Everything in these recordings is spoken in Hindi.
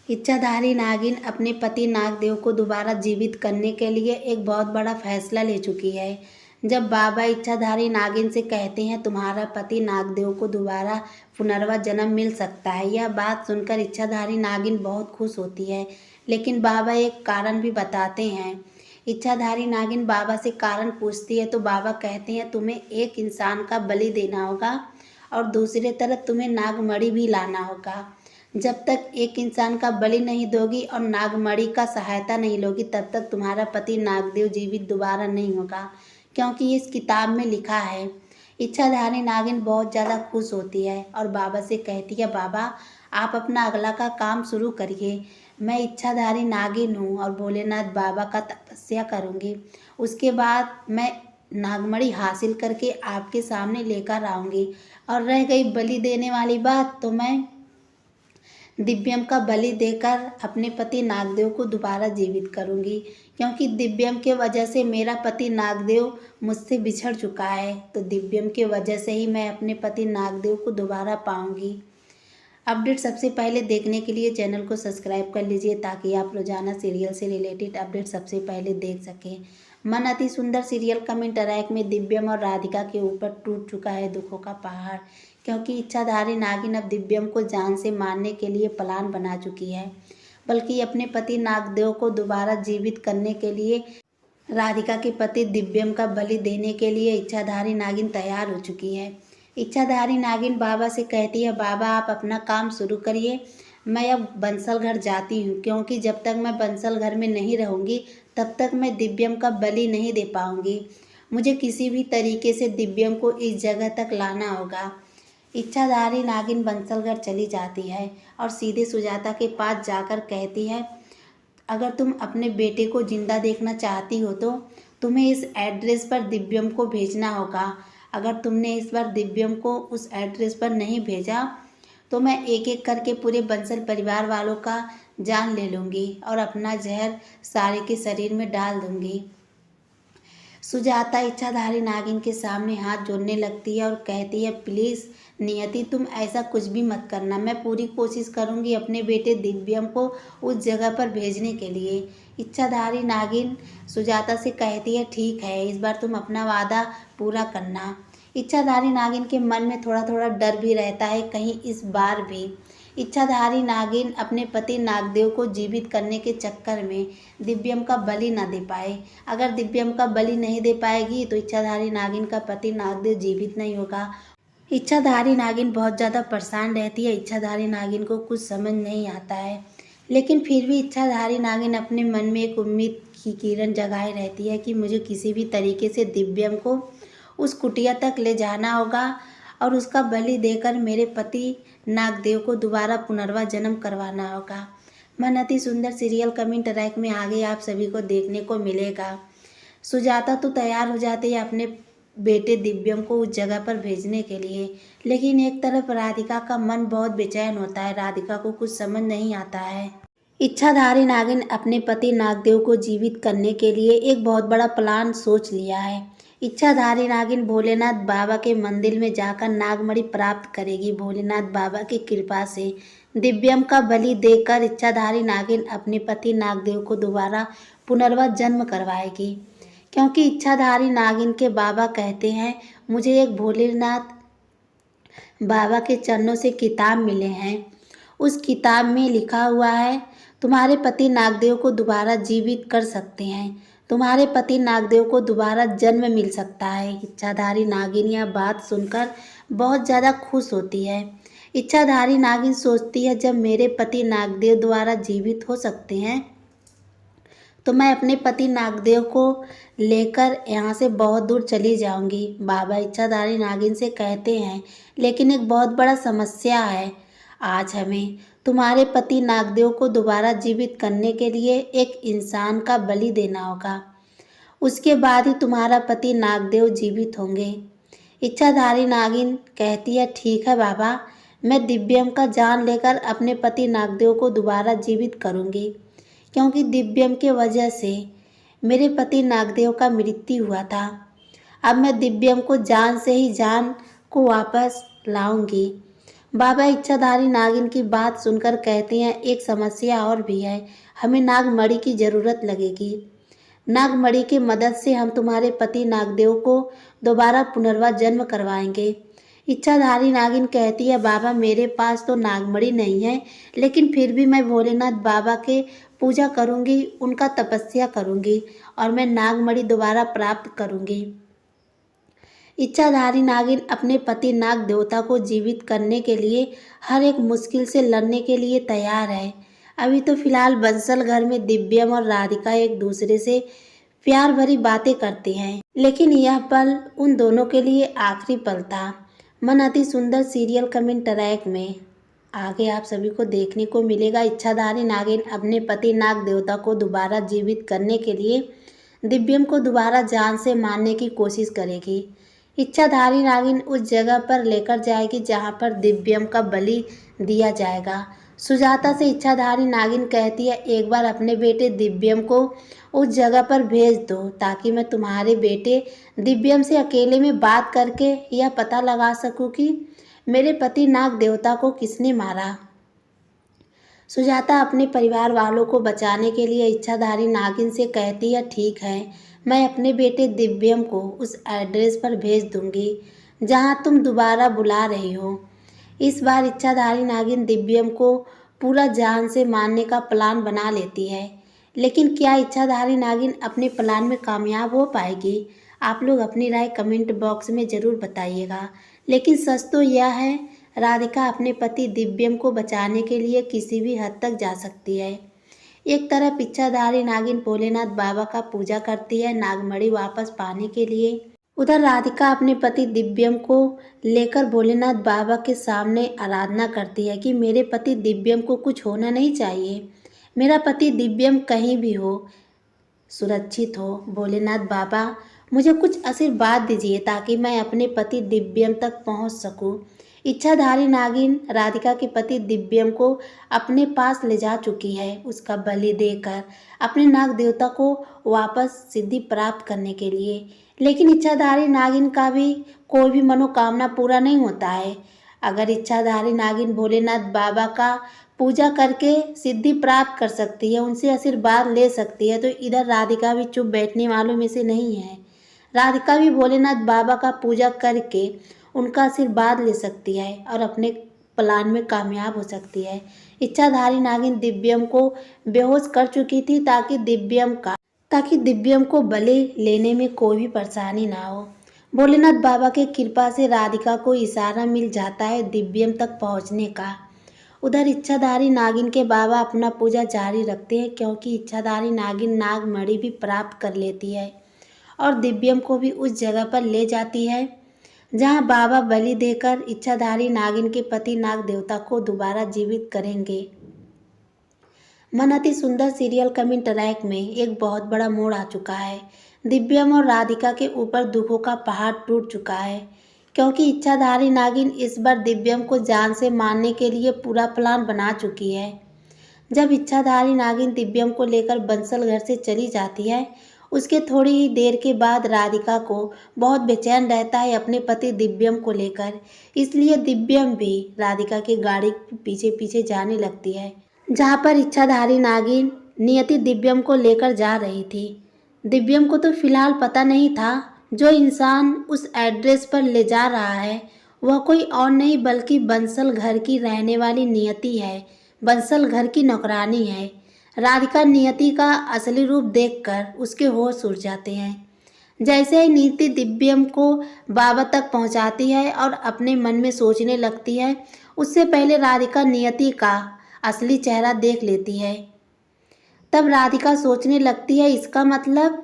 इच्छाधारी नागिन अपने पति नागदेव को दोबारा जीवित करने के लिए एक बहुत बड़ा फैसला ले चुकी है। जब बाबा इच्छाधारी नागिन से कहते हैं तुम्हारा पति नागदेव को दोबारा पुनर्वा जन्म मिल सकता है, यह बात सुनकर इच्छाधारी नागिन बहुत खुश होती है। लेकिन बाबा एक कारण भी बताते हैं। इच्छाधारी नागिन बाबा से कारण पूछती है तो बाबा कहते हैं तुम्हें एक इंसान का बलि देना होगा और दूसरी तरफ तुम्हें नागमणि भी लाना होगा। जब तक एक इंसान का बलि नहीं दोगी और नागमणि का सहायता नहीं लोगी तब तक तुम्हारा पति नागदेव जीवित दोबारा नहीं होगा, क्योंकि इस किताब में लिखा है। इच्छाधारी नागिन बहुत ज़्यादा खुश होती है और बाबा से कहती है बाबा आप अपना अगला का काम शुरू करिए। मैं इच्छाधारी नागिन हूँ और भोलेनाथ बाबा का तपस्या करूँगी। उसके बाद मैं नागमणि हासिल करके आपके सामने लेकर आऊँगी। और रह गई बलि देने वाली बात, तो मैं दिव्यम का बलि देकर अपने पति नागदेव को दोबारा जीवित करूंगी, क्योंकि दिव्यम के वजह से मेरा पति नागदेव मुझसे बिछड़ चुका है। तो दिव्यम के वजह से ही मैं अपने पति नागदेव को दोबारा पाऊंगी। अपडेट सबसे पहले देखने के लिए चैनल को सब्सक्राइब कर लीजिए ताकि आप रोजाना सीरियल से रिलेटेड अपडेट सबसे पहले देख सकें। मन अति सुंदर सीरियल कमेंट रैक में दिव्यम और राधिका के ऊपर टूट चुका है दुखों का पहाड़, क्योंकि इच्छाधारी नागिन अब दिव्यम को जान से मारने के लिए प्लान बना चुकी है। बल्कि अपने पति नागदेव को दोबारा जीवित करने के लिए राधिका के पति दिव्यम का बलि देने के लिए इच्छाधारी नागिन तैयार हो चुकी है। इच्छाधारी नागिन बाबा से कहती है बाबा आप अपना काम शुरू करिए, मैं अब बंसल घर जाती हूँ, क्योंकि जब तक मैं बंसल घर में नहीं रहूँगी तब तक मैं दिव्यम का बलि नहीं दे पाऊँगी। मुझे किसी भी तरीके से दिव्यम को इस जगह तक लाना होगा। इच्छाधारी नागिन बंसलगढ़ चली जाती है और सीधे सुजाता के पास जाकर कहती है अगर तुम अपने बेटे को जिंदा देखना चाहती हो तो तुम्हें इस एड्रेस पर दिव्यम को भेजना होगा। अगर तुमने इस बार दिव्यम को उस एड्रेस पर नहीं भेजा तो मैं एक एक करके पूरे बंसल परिवार वालों का जान ले लूँगी और अपना जहर सारे के शरीर में डाल दूँगी। सुजाता इच्छाधारी नागिन के सामने हाथ जोड़ने लगती है और कहती है प्लीज़ नियति तुम ऐसा कुछ भी मत करना, मैं पूरी कोशिश करूँगी अपने बेटे दिव्यम को उस जगह पर भेजने के लिए। इच्छाधारी नागिन सुजाता से कहती है ठीक है, इस बार तुम अपना वादा पूरा करना। इच्छाधारी नागिन के मन में थोड़ा थोड़ा डर भी रहता है कहीं इस बार भी इच्छाधारी नागिन अपने पति नागदेव को जीवित करने के चक्कर में दिव्यम का बलि न दे पाए। अगर दिव्यम का बलि नहीं दे पाएगी तो इच्छाधारी नागिन का पति नागदेव जीवित नहीं होगा। इच्छाधारी नागिन बहुत ज़्यादा परेशान रहती है। इच्छाधारी नागिन को कुछ समझ नहीं आता है, लेकिन फिर भी इच्छाधारी नागिन अपने मन में एक उम्मीद की किरण जगाए रहती है कि मुझे किसी भी तरीके से दिव्यम को उस कुटिया तक ले जाना होगा और उसका बलि देकर मेरे पति नागदेव को दोबारा पुनर्वा जन्म करवाना होगा। मन अति सुंदर सीरियल कमेंट रैक में आगे आप सभी को देखने को मिलेगा। सुजाता तो तैयार हो जाती है अपने बेटे दिव्यम को उस जगह पर भेजने के लिए, लेकिन एक तरफ राधिका का मन बहुत बेचैन होता है। राधिका को कुछ समझ नहीं आता है। इच्छाधारी नागिन अपने पति नागदेव को जीवित करने के लिए एक बहुत बड़ा प्लान सोच लिया है। इच्छाधारी नागिन भोलेनाथ बाबा के मंदिर में जाकर नागमणि प्राप्त करेगी। भोलेनाथ बाबा की कृपा से दिव्यम का बलि देकर इच्छाधारी नागिन अपने पति नागदेव को दोबारा पुनर्वा जन्म करवाएगी, क्योंकि इच्छाधारी नागिन के बाबा कहते हैं मुझे एक भोलेनाथ बाबा के चरणों से किताब मिले हैं। उस किताब में लिखा हुआ है तुम्हारे पति नागदेव को दोबारा जीवित कर सकते हैं, तुम्हारे पति नागदेव को दोबारा जन्म मिल सकता है। इच्छाधारी नागिन यह बात सुनकर बहुत ज़्यादा खुश होती है। इच्छाधारी नागिन सोचती है जब मेरे पति नागदेव द्वारा जीवित हो सकते हैं तो मैं अपने पति नागदेव को लेकर यहाँ से बहुत दूर चली जाऊंगी। बाबा इच्छाधारी नागिन से कहते हैं लेकिन एक बहुत बड़ा समस्या है, आज हमें तुम्हारे पति नागदेव को दोबारा जीवित करने के लिए एक इंसान का बलि देना होगा, उसके बाद ही तुम्हारा पति नागदेव जीवित होंगे। इच्छाधारी नागिन कहती है ठीक है बाबा, मैं दिव्यम का जान लेकर अपने पति नागदेव को दोबारा जीवित करूंगी, क्योंकि दिव्यम के वजह से मेरे पति नागदेव का मृत्यु हुआ था। अब मैं दिव्यम को जान से ही जान को वापस लाऊंगी। बाबा इच्छाधारी नागिन की बात सुनकर कहते हैं, एक समस्या और भी है, हमें नागमणि की जरूरत लगेगी। नागमणि की मदद से हम तुम्हारे पति नागदेव को दोबारा पुनर्वास जन्म करवाएंगे। इच्छाधारी नागिन कहती है, बाबा मेरे पास तो नागमणि नहीं है, लेकिन फिर भी मैं भोलेनाथ बाबा के पूजा करूंगी, उनका तपस्या करूंगी और मैं नागमणि दोबारा प्राप्त करूंगी। इच्छाधारी नागिन अपने पति नाग देवता को जीवित करने के लिए हर एक मुश्किल से लड़ने के लिए तैयार है। अभी तो फिलहाल बंसल घर में दिव्यम और राधिका एक दूसरे से प्यार भरी बातें करते हैं, लेकिन यह पल उन दोनों के लिए आखिरी पल था। मन अति सुंदर सीरियल कमेंट ट्रैक में आगे आप सभी को देखने को मिलेगा। इच्छाधारी नागिन अपने पति नाग देवता को दोबारा जीवित करने के लिए दिव्यम को दोबारा जान से मारने की कोशिश करेगी। इच्छाधारी नागिन उस जगह पर लेकर जाएगी जहां पर दिव्यम का बलि दिया जाएगा। सुजाता से इच्छाधारी नागिन कहती है, एक बार अपने बेटे दिव्यम को उस जगह पर भेज दो ताकि मैं तुम्हारे बेटे दिव्यम से अकेले में बात करके यह पता लगा सकूं कि मेरे पति नाग देवता को किसने मारा। सुजाता अपने परिवार वालों को बचाने के लिए इच्छाधारी नागिन से कहती है, ठीक है, मैं अपने बेटे दिव्यम को उस एड्रेस पर भेज दूंगी जहां तुम दोबारा बुला रही हो। इस बार इच्छाधारी नागिन दिव्यम को पूरा जान से मारने का प्लान बना लेती है, लेकिन क्या इच्छाधारी नागिन अपने प्लान में कामयाब हो पाएगी? आप लोग अपनी राय कमेंट बॉक्स में ज़रूर बताइएगा। लेकिन सच तो यह है, राधिका अपने पति दिव्यम को बचाने के लिए किसी भी हद तक जा सकती है। एक तरफ इच्छाधारी नागिन भोलेनाथ बाबा का पूजा करती है नागमणि वापस पाने के लिए, उधर राधिका अपने पति दिव्यम को लेकर भोलेनाथ बाबा के सामने आराधना करती है कि मेरे पति दिव्यम को कुछ होना नहीं चाहिए, मेरा पति दिव्यम कहीं भी हो, सुरक्षित हो। भोलेनाथ बाबा मुझे कुछ आशीर्वाद दीजिए ताकि मैं अपने पति दिव्यम तक पहुंच सकूं। इच्छाधारी नागिन राधिका के पति दिव्यम को अपने पास ले जा चुकी है, उसका बलि देकर अपने नाग देवता को वापस सिद्धि प्राप्त करने के लिए। लेकिन इच्छाधारी नागिन का भी कोई भी मनोकामना पूरा नहीं होता है। अगर इच्छाधारी नागिन भोलेनाथ बाबा का पूजा करके सिद्धि प्राप्त कर सकती है, उनसे आशीर्वाद ले सकती है, तो इधर राधिका भी चुप बैठने वालों में से नहीं है। राधिका भी भोलेनाथ बाबा का पूजा करके उनका आशीर्वाद ले सकती है और अपने प्लान में कामयाब हो सकती है। इच्छाधारी नागिन दिव्यम को बेहोश कर चुकी थी ताकि दिव्यम को बलि लेने में कोई भी परेशानी ना हो। भोलेनाथ बाबा के कृपा से राधिका को इशारा मिल जाता है दिव्यम तक पहुंचने का। उधर इच्छाधारी नागिन के बाबा अपना पूजा जारी रखते हैं क्योंकि इच्छाधारी नागिन नागमणि भी प्राप्त कर लेती है और दिव्यम को भी उस जगह पर ले जाती है जहां बाबा बलि देकर इच्छाधारी नागिन के पति नाग देवता को दोबारा जीवित करेंगे। मन अति सुंदर सीरियल कमिंग ट्रैक में एक बहुत बड़ा मोड़ आ चुका है। दिव्यम और राधिका के ऊपर दुखों का पहाड़ टूट चुका है क्योंकि इच्छाधारी नागिन इस बार दिव्यम को जान से मारने के लिए पूरा प्लान बना चुकी है। जब इच्छाधारी नागिन दिव्यम को लेकर बंसल घर से चली जाती है, उसके थोड़ी ही देर के बाद राधिका को बहुत बेचैन रहता है अपने पति दिव्यम को लेकर, इसलिए दिव्यम भी राधिका की गाड़ी पीछे पीछे जाने लगती है जहां पर इच्छाधारी नागिन नियति दिव्यम को लेकर जा रही थी। दिव्यम को तो फिलहाल पता नहीं था जो इंसान उस एड्रेस पर ले जा रहा है वह कोई और नहीं बल्कि बंसल घर की रहने वाली नियति है, बंसल घर की नौकरानी है। राधिका नियति का असली रूप देखकर उसके होश उड़ जाते हैं। जैसे ही नियति दिव्यम को बाबा तक पहुंचाती है और अपने मन में सोचने लगती है, उससे पहले राधिका नियति का असली चेहरा देख लेती है। तब राधिका सोचने लगती है, इसका मतलब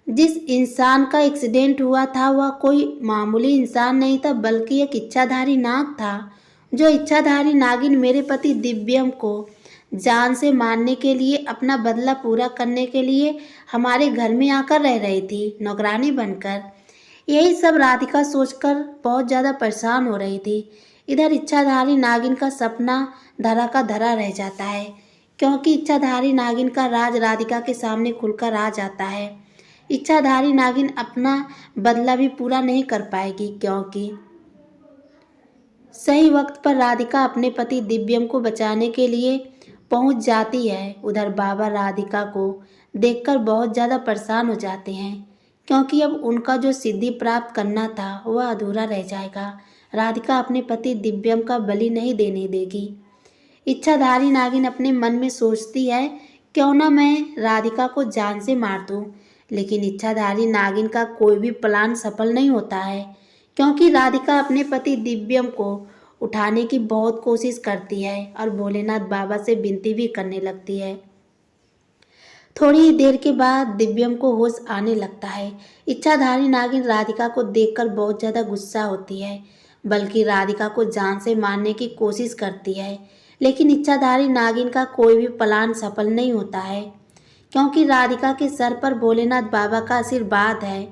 जिस इंसान का एक्सीडेंट हुआ था वह कोई मामूली इंसान नहीं था बल्कि एक इच्छाधारी नाग था। जो इच्छाधारी नागिन मेरे पति दिव्यम को जान से मारने के लिए अपना बदला पूरा करने के लिए हमारे घर में आकर रह रही थी नौकरानी बनकर। यही सब राधिका सोचकर बहुत ज़्यादा परेशान हो रही थी। इधर इच्छाधारी नागिन का सपना धरा का धरा रह जाता है क्योंकि इच्छाधारी नागिन का राज राधिका के सामने खुलकर आ जाता है। इच्छाधारी नागिन अपना बदला भी पूरा नहीं कर पाएगी क्योंकि सही वक्त पर राधिका अपने पति दिव्यम को बचाने के लिए पहुंच जाती है। उधर बाबा राधिका को देखकर बहुत ज़्यादा परेशान हो जाते हैं, क्योंकि अब उनका जो सिद्धि प्राप्त करना था वह अधूरा रह जाएगा। राधिका अपने पति दिव्यम का बलि नहीं देने देगी। इच्छाधारी नागिन अपने मन में सोचती है, क्यों ना मैं राधिका को जान से मार दूं। लेकिन इच्छाधारी नागिन का कोई भी प्लान सफल नहीं होता है, क्योंकि राधिका अपने पति दिव्यम को उठाने की बहुत कोशिश करती है और भोलेनाथ बाबा से विनती भी करने लगती है। थोड़ी ही देर के बाद दिव्यम को होश आने लगता है। इच्छाधारी नागिन राधिका को देखकर बहुत ज़्यादा गुस्सा होती है, बल्कि राधिका को जान से मारने की कोशिश करती है। लेकिन इच्छाधारी नागिन का कोई भी प्लान सफल नहीं होता है, क्योंकि राधिका के सर पर भोलेनाथ बाबा का आशीर्वाद है,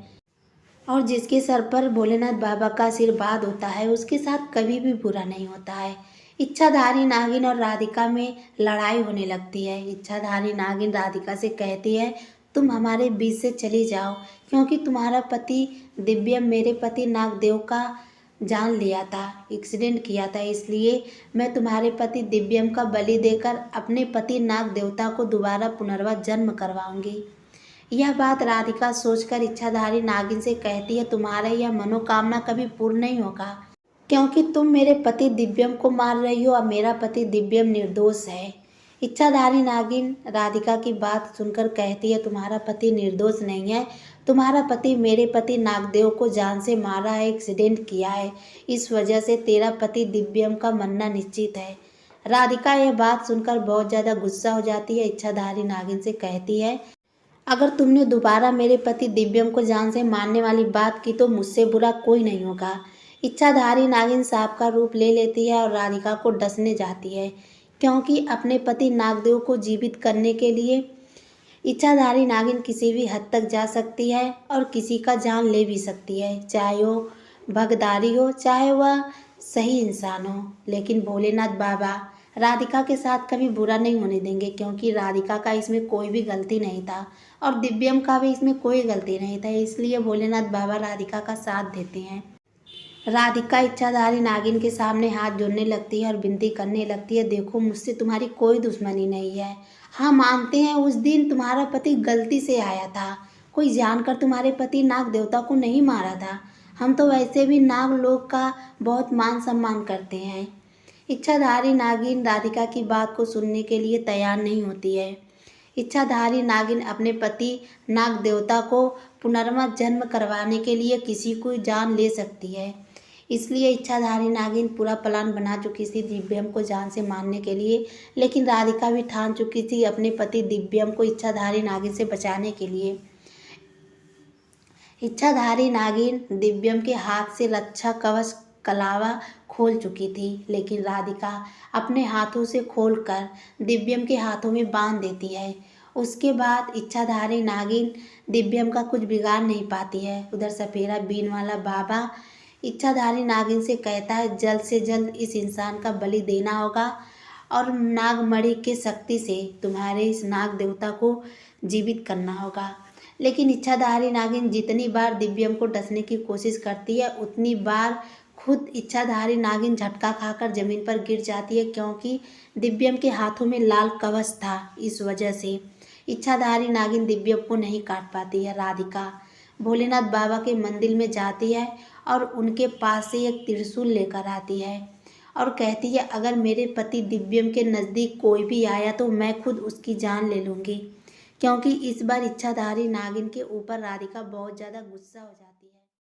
और जिसके सर पर भोलेनाथ बाबा का आशीर्वाद होता है उसके साथ कभी भी बुरा नहीं होता है। इच्छाधारी नागिन और राधिका में लड़ाई होने लगती है। इच्छाधारी नागिन राधिका से कहती है, तुम हमारे बीच से चली जाओ, क्योंकि तुम्हारा पति दिव्यम मेरे पति नागदेव का जान लिया था, एक्सीडेंट किया था, इसलिए मैं तुम्हारे पति दिव्यम का बलि देकर अपने पति नाग देवता को दोबारा पुनर्जन्म करवाऊंगी। यह बात राधिका सोचकर इच्छाधारी नागिन से कहती है, तुम्हारा यह मनोकामना कभी पूर्ण नहीं होगा, क्योंकि तुम मेरे पति दिव्यम को मार रही हो और मेरा पति दिव्यम निर्दोष है। इच्छाधारी नागिन राधिका की बात सुनकर कहती है, तुम्हारा पति निर्दोष नहीं है, तुम्हारा पति मेरे पति नागदेव को जान से मारा है, एक्सीडेंट किया है, इस वजह से तेरा पति दिव्यम का मरना निश्चित है। राधिका यह बात सुनकर बहुत ज़्यादा गुस्सा हो जाती है। इच्छाधारी नागिन से कहती है, अगर तुमने दोबारा मेरे पति दिव्यम को जान से मारने वाली बात की तो मुझसे बुरा कोई नहीं होगा। इच्छाधारी नागिन सांप का रूप ले लेती है और राधिका को डसने जाती है, क्योंकि अपने पति नागदेव को जीवित करने के लिए इच्छाधारी नागिन किसी भी हद तक जा सकती है और किसी का जान ले भी सकती है, चाहे वो भगदारी हो, चाहे वह सही इंसान हो। लेकिन भोलेनाथ बाबा राधिका के साथ कभी बुरा नहीं होने देंगे, क्योंकि राधिका का इसमें कोई भी गलती नहीं था और दिव्यम का भी इसमें कोई गलती नहीं था, इसलिए भोलेनाथ बाबा राधिका का साथ देते हैं। राधिका इच्छाधारी नागिन के सामने हाथ जोड़ने लगती है और विनती करने लगती है, देखो मुझसे तुम्हारी कोई दुश्मनी नहीं है। हाँ, मानते हैं उस दिन तुम्हारा पति गलती से आया था, कोई जानकर तुम्हारे पति नाग देवता को नहीं मारा था। हम तो वैसे भी नाग लोग का बहुत मान सम्मान करते हैं। इच्छाधारी नागिन राधिका की बात को सुनने के लिए तैयार नहीं होती है। इच्छाधारी नागिन अपने पति नाग देवता को पुनर्जन्म करवाने के लिए किसी को जान ले सकती है, इसलिए इच्छाधारी नागिन पूरा प्लान बना चुकी थी दिव्यम को जान से मारने के लिए। लेकिन राधिका भी ठान चुकी थी अपने पति दिव्यम को इच्छाधारी नागिन से बचाने के लिए। इच्छाधारी नागिन दिव्यम के हाथ से रक्षा कवच कलावा खोल चुकी थी, लेकिन राधिका अपने हाथों से खोलकर दिव्यम के हाथों में बांध देती है। उसके बाद इच्छाधारी नागिन दिव्यम का कुछ बिगाड़ नहीं पाती है। उधर सपेरा बीन वाला बाबा इच्छाधारी नागिन से कहता है, जल्द से जल्द इस इंसान का बलि देना होगा और नागमणि के शक्ति से तुम्हारे इस नाग देवता को जीवित करना होगा। लेकिन इच्छाधारी नागिन जितनी बार दिव्यम को डसने की कोशिश करती है उतनी बार खुद इच्छाधारी नागिन झटका खाकर जमीन पर गिर जाती है, क्योंकि दिव्यम के हाथों में लाल कवच था। इस वजह से इच्छाधारी नागिन दिव्यम को नहीं काट पाती है। राधिका भोलेनाथ बाबा के मंदिर में जाती है और उनके पास से एक त्रिशूल लेकर आती है और कहती है, अगर मेरे पति दिव्यम के नज़दीक कोई भी आया तो मैं खुद उसकी जान ले लूँगी, क्योंकि इस बार इच्छाधारी नागिन के ऊपर राधिका बहुत ज़्यादा गुस्सा हो जाती है।